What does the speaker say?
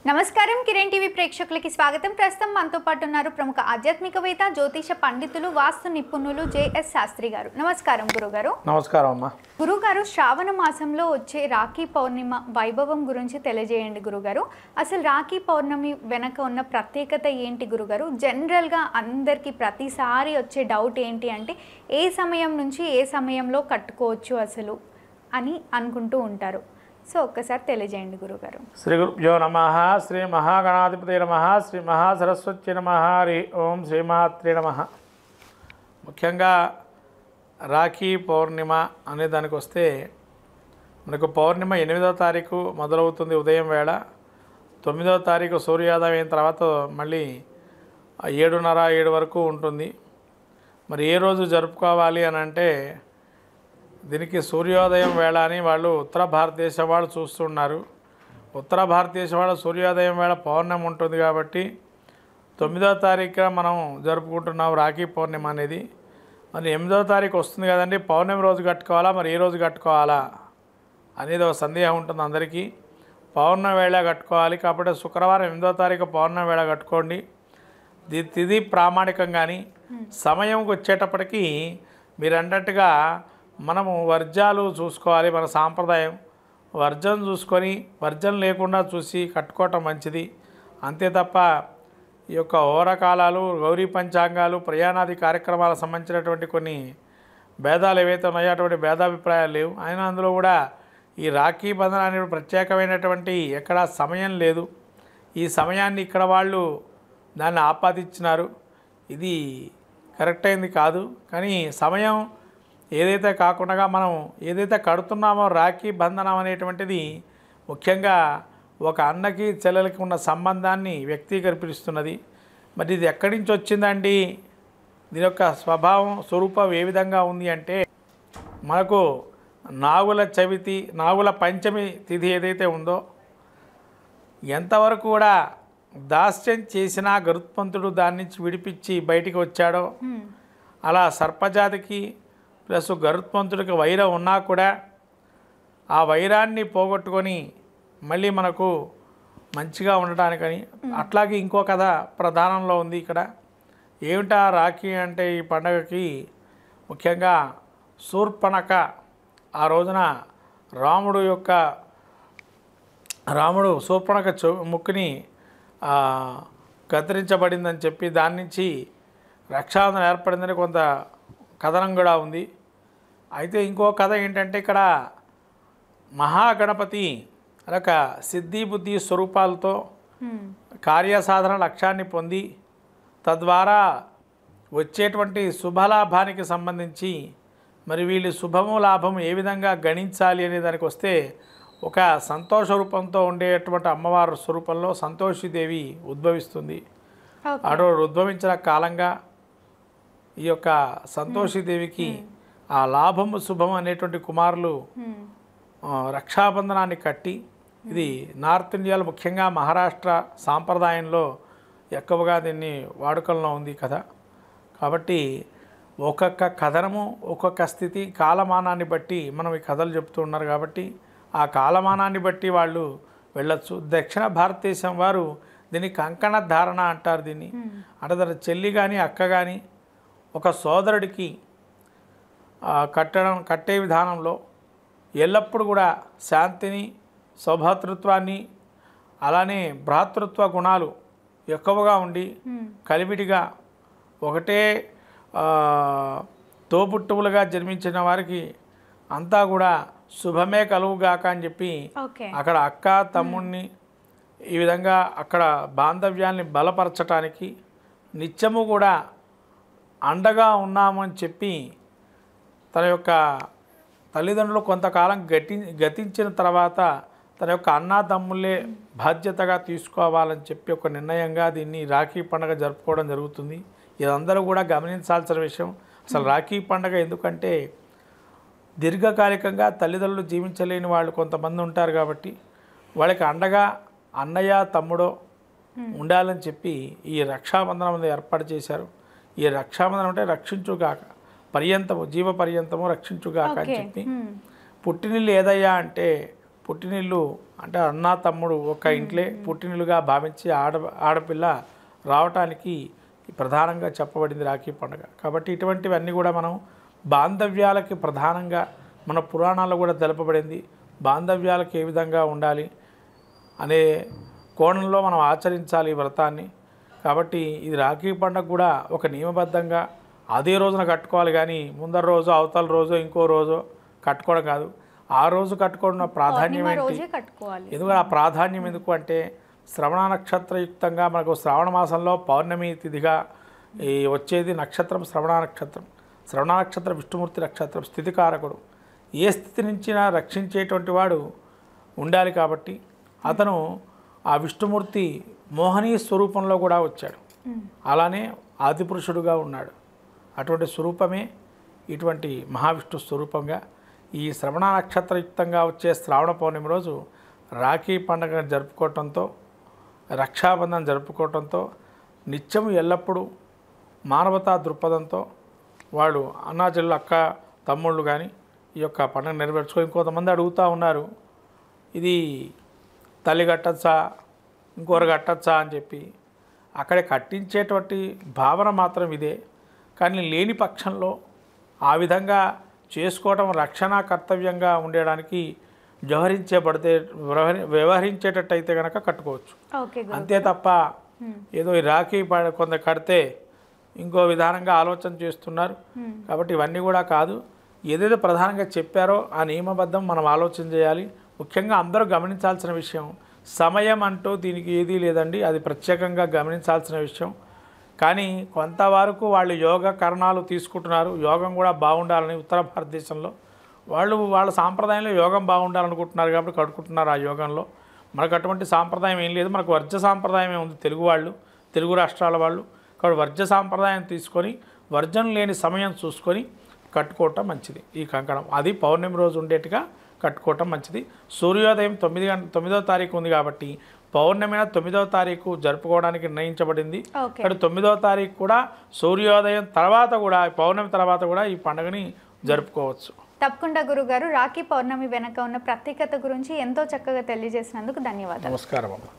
నమస్కారం కిరణ్ టీవీ ప్రేక్షకులకి స్వాగతం. ప్రస్తుతం మనతో పాటు ఉన్నారు ప్రముఖ ఆధ్యాత్మికవేత్త, జ్యోతిష పండితులు, వాస్తు నిపుణులు జేఎస్ శాస్త్రి గారు. నమస్కారం గురుగారు. నమస్కారం అమ్మా. గురుగారు, శ్రావణ మాసంలో వచ్చే రాఖీ పౌర్ణిమ వైభవం గురించి తెలియజేయండి గురుగారు. అసలు రాఖీ పౌర్ణమి వెనక ఉన్న ప్రత్యేకత ఏంటి గురుగారు? జనరల్గా అందరికీ ప్రతిసారి వచ్చే డౌట్ ఏంటి అంటే ఏ సమయం నుంచి ఏ సమయంలో కట్టుకోవచ్చు అసలు అని అనుకుంటూ ఉంటారు. సో ఒక్కసారి తెలియజేయండి గురుగారు. శ్రీ గురుభ్యో నమః. శ్రీ మహాగణాధిపతి నమః. శ్రీ మహాసరస్వతి నమః. హరి ఓం శ్రీమాత్రే నమః. ముఖ్యంగా రాఖీ పౌర్ణిమ అనే దానికి వస్తే మనకు పౌర్ణిమ 8వ తారీఖు మొదలవుతుంది ఉదయం వేళ. 9వ తారీఖు సూర్యోదయం అయిన తర్వాత మళ్ళీ 7:30 7 వరకు ఉంటుంది. మరి ఏ రోజు జరుపుకోవాలి అని అంటే దీనికి సూర్యోదయం వేళ అని వాళ్ళు ఉత్తర భారతదేశం వాళ్ళు చూస్తున్నారు. ఉత్తర భారతదేశం వాళ్ళు సూర్యోదయం వేళ పౌర్ణమి ఉంటుంది కాబట్టి 9వ తారీఖున మనం జరుపుకుంటున్నాం రాఖీ పౌర్ణిమ అనేది. మరి 8వ తారీఖు వస్తుంది కదండి, పౌర్ణమి రోజు కట్టుకోవాలా, మరి ఏ రోజు కట్టుకోవాలా అనేది ఒక సందేహం ఉంటుంది అందరికీ. పౌర్ణమి వేళ కట్టుకోవాలి కాబట్టి శుక్రవారం 8వ తారీఖు పౌర్ణమి వేళ కట్టుకోండి. తిథి ప్రామాణికం కానీ సమయంకి వచ్చేటప్పటికి మీరు అన్నట్టుగా మనము వర్జాలు చూసుకోవాలి. మన సాంప్రదాయం వర్జం చూసుకొని వర్జం లేకుండా చూసి కట్టుకోవటం మంచిది. అంతే తప్ప ఈ యొక్క ఓరకాలాలు, గౌరీ పంచాంగాలు, ప్రయాణాది కార్యక్రమాలకు సంబంధించినటువంటి కొన్ని భేదాలు ఏవైతే ఉన్నాయో అటువంటి భేదాభిప్రాయాలు లేవు. అయినా అందులో కూడా ఈ రాఖీ బంధన అనేది ప్రత్యేకమైనటువంటి ఎక్కడ సమయం లేదు. ఈ సమయాన్ని ఇక్కడ వాళ్ళు దాన్ని ఆపాదించినారు. ఇది కరెక్ట్ అయింది కాదు. కానీ సమయం ఏదైతే కాకుండా మనం ఏదైతే కడుతున్నామో రాఖీ బంధనం అనేటువంటిది ముఖ్యంగా ఒక అన్నకి చెల్లెలకి ఉన్న సంబంధాన్ని వ్యక్తీకరిస్తున్నది. మరి ఇది ఎక్కడి నుంచి వచ్చిందండి? దీని యొక్క స్వభావం, స్వరూపం ఏ విధంగా ఉంది అంటే మనకు నాగుల చవితి, నాగుల పంచమి తిథి ఏదైతే ఉందో ఎంతవరకు కూడా దాస్యం చేసినా గరుత్మంతుడు దాని నుంచి విడిపించి బయటికి వచ్చాడో అలా సర్పజాతికి ప్లస్ గరుత్మంతుడికి వైరం ఉన్నా కూడా ఆ వైరాన్ని పోగొట్టుకొని మళ్ళీ మనకు మంచిగా ఉండటానికని అట్లాగే ఇంకో కథ ప్రధానంలో ఉంది ఇక్కడ. ఏమిటా రాఖీ అంటే ఈ పండగకి ముఖ్యంగా శూర్పణఖ ఆ రోజున రాముడు శూర్పణఖ ముక్కుని కత్తిరించబడిందని చెప్పి దాని నుంచి రక్షాబంధన ఏర్పడిందని కొంత కథనం కూడా ఉంది. అయితే ఇంకో కథ ఏంటంటే ఇక్కడ మహాగణపతి అనక సిద్ధి బుద్ధి స్వరూపాలతో కార్యసాధన లక్ష్యాన్ని పొంది తద్వారా వచ్చేటువంటి శుభలాభానికి సంబంధించి మరి వీళ్ళు శుభము లాభము ఏ విధంగా గణించాలి అనే దానికి వస్తే ఒక సంతోష రూపంతో ఉండేటువంటి అమ్మవారి స్వరూపంలో సంతోషిదేవి ఉద్భవిస్తుంది. అటు ఉద్భవించిన కాలంగా ఈ యొక్క సంతోషిదేవికి ఆ లాభము శుభము అనేటువంటి కుమారులు రక్షాబంధనాన్ని కట్టి, ఇది నార్త్ ఇండియాలో ముఖ్యంగా మహారాష్ట్ర సాంప్రదాయంలో ఎక్కువగా దీన్ని వాడుకల్లో ఉంది కథ. కాబట్టి ఒక్కొక్క కథనము, ఒక్కొక్క స్థితి, కాలమానాన్ని బట్టి మనం ఈ కథలు చెప్తూ ఉన్నారు కాబట్టి ఆ కాలమానాన్ని బట్టి వాళ్ళు వెళ్ళొచ్చు. దక్షిణ భారతదేశం వారు దీన్ని కంకణ ధారణ అంటారు. దీన్ని అంటే తన చెల్లి కానీ అక్క కానీ ఒక సోదరుడికి కట్టే విధానంలో ఎల్లప్పుడూ కూడా శాంతిని, సౌభాతృత్వాన్ని, అలానే భ్రాతృత్వ గుణాలు ఎక్కువగా ఉండి కలివిడిగా ఒకటే తోబుట్టువులుగా జన్మించిన వారికి అంతా కూడా శుభమే కలుగుగాక అని చెప్పి అక్కడ అక్క తమ్ముడిని ఈ విధంగా అక్కడ బాంధవ్యాన్ని బలపరచటానికి నిత్యము కూడా అండగా ఉన్నామని చెప్పి తన యొక్క తల్లిదండ్రులు కొంతకాలం గతించిన తర్వాత తన యొక్క అన్నాతమ్ముళ్ళే బాధ్యతగా తీసుకోవాలని చెప్పి ఒక నిర్ణయంగా దీన్ని రాఖీ పండుగ జరుపుకోవడం జరుగుతుంది. ఇదందరూ కూడా గమనించాల్సిన విషయం. అసలు రాఖీ పండుగ ఎందుకంటే దీర్ఘకాలికంగా తల్లిదండ్రులు జీవించలేని వాళ్ళు కొంతమంది ఉంటారు కాబట్టి వాళ్ళకి అండగా అన్నయ్య తమ్ముడో ఉండాలని చెప్పి ఈ రక్షాబంధనం ఏర్పాటు చేశారు. ఈ రక్షాబంధనం అంటే రక్షించుగాక, పర్యంతము జీవ పర్యంతము రక్షించుగాక అని చెప్పి. పుట్టినిల్లు ఏదయ్యా అంటే పుట్టినిల్లు అంటే అన్న తమ్ముడు ఒక ఇంట్లే పుట్టినిల్లుగా భావించి ఆడపిల్ల రావటానికి ప్రధానంగా చెప్పబడింది రాఖీ పండుగ. కాబట్టి ఇటువంటివన్నీ కూడా మనం బాంధవ్యాలకి ప్రధానంగా మన పురాణాల్లో కూడా తెలుపబడింది. బాంధవ్యాలకు ఏ విధంగా ఉండాలి అనే కోణంలో మనం ఆచరించాలి ఈ వ్రతాన్ని. కాబట్టి ఇది రాఖీ పండుగ కూడా ఒక నియమబద్ధంగా అదే రోజున కట్టుకోవాలి, కానీ ముందర రోజు అవతల రోజు ఇంకో రోజు కట్టుకోవడం కాదు. ఆ రోజు కట్టుకోవడం ప్రాధాన్యం ఏంటి, ఎందుకంటే ఆ ప్రాధాన్యం ఎందుకు అంటే శ్రవణ నక్షత్రయుక్తంగా మనకు శ్రావణ మాసంలో పౌర్ణమి తిథిగా ఈ వచ్చేది నక్షత్రం శ్రవణ నక్షత్రం. శ్రవణ నక్షత్రం విష్ణుమూర్తి నక్షత్రం, స్థితికారకుడు. ఏ స్థితి నుంచి రక్షించేటువంటి వాడు ఉండాలి. కాబట్టి అతను ఆ విష్ణుమూర్తి మోహనీ స్వరూపంలో కూడా వచ్చాడు, అలానే ఆదిపురుషుడుగా ఉన్నాడు. అటువంటి స్వరూపమే ఇటువంటి మహావిష్ణు స్వరూపంగా ఈ శ్రవణ నక్షత్రయుక్తంగా వచ్చే శ్రావణ పౌర్ణమి రోజు రాఖీ పండుగ జరుపుకోవటంతో, రక్షాబంధం జరుపుకోవటంతో నిత్యం ఎల్లప్పుడూ మానవతా దృక్పథంతో వాళ్ళు అన్నాచెల్లు అక్క తమ్ముళ్ళు కానీ ఈ యొక్క పండుగ నెరవేర్చుకో. ఇంకొంతమంది అడుగుతూ ఉన్నారు, ఇది తల్లి కట్టచ్చా ఇంకొకరు కట్టచ్చా అని చెప్పి. అక్కడే కట్టించేటువంటి భావన మాత్రం ఇదే, కానీ లేని పక్షంలో ఆ విధంగా చేసుకోవటం రక్షణ కర్తవ్యంగా ఉండడానికి వ్యవహరించేటట్టయితే కనుక కట్టుకోవచ్చు. అంతే తప్ప ఏదో ఈ రాఖీ కొంత కడితే ఇంకో విధానంగా ఆలోచన చేస్తున్నారు. కాబట్టి ఇవన్నీ కూడా కాదు. ఏదైతే ప్రధానంగా చెప్పారో ఆ నియమబద్ధం మనం ఆలోచన చేయాలి. ముఖ్యంగా అందరూ గమనించాల్సిన విషయం, సమయం అంటూ దీనికి ఏదీ లేదండి, అది ప్రత్యేకంగా గమనించాల్సిన విషయం. కానీ కొంతవరకు వాళ్ళు యోగ కరణాలు తీసుకుంటున్నారు. యోగం కూడా బాగుండాలని ఉత్తర భారతదేశంలో వాళ్ళ సాంప్రదాయంలో యోగం బాగుండాలనుకుంటున్నారు కాబట్టి కడుకుంటున్నారు ఆ యోగంలో. మనకు అటువంటి సాంప్రదాయం ఏం లేదు. మనకు వర్జ సాంప్రదాయమే ఉంది తెలుగు రాష్ట్రాల వాళ్ళు. కాబట్టి వర్జ సాంప్రదాయం తీసుకొని వర్జం లేని సమయం చూసుకొని కట్టుకోవటం మంచిది. ఈ కంకణం అది పౌర్ణమి రోజు ఉండేట్టుగా కట్టుకోవటం మంచిది. సూర్యోదయం 9వ తారీఖు ఉంది కాబట్టి పౌర్ణమి 9వ తారీఖు జరుపుకోవడానికి నిర్ణయించబడింది. ఇక్కడ 9వ తారీఖు కూడా సూర్యోదయం తర్వాత కూడా పౌర్ణమి తర్వాత కూడా ఈ పండుగని జరుపుకోవచ్చు. తప్పకుండా గురుగారు, రాఖీ పౌర్ణమి వెనక ఉన్న ప్రత్యేకత గురించి ఎంతో చక్కగా తెలియజేసినందుకు ధన్యవాదాలు. నమస్కారం అమ్మ.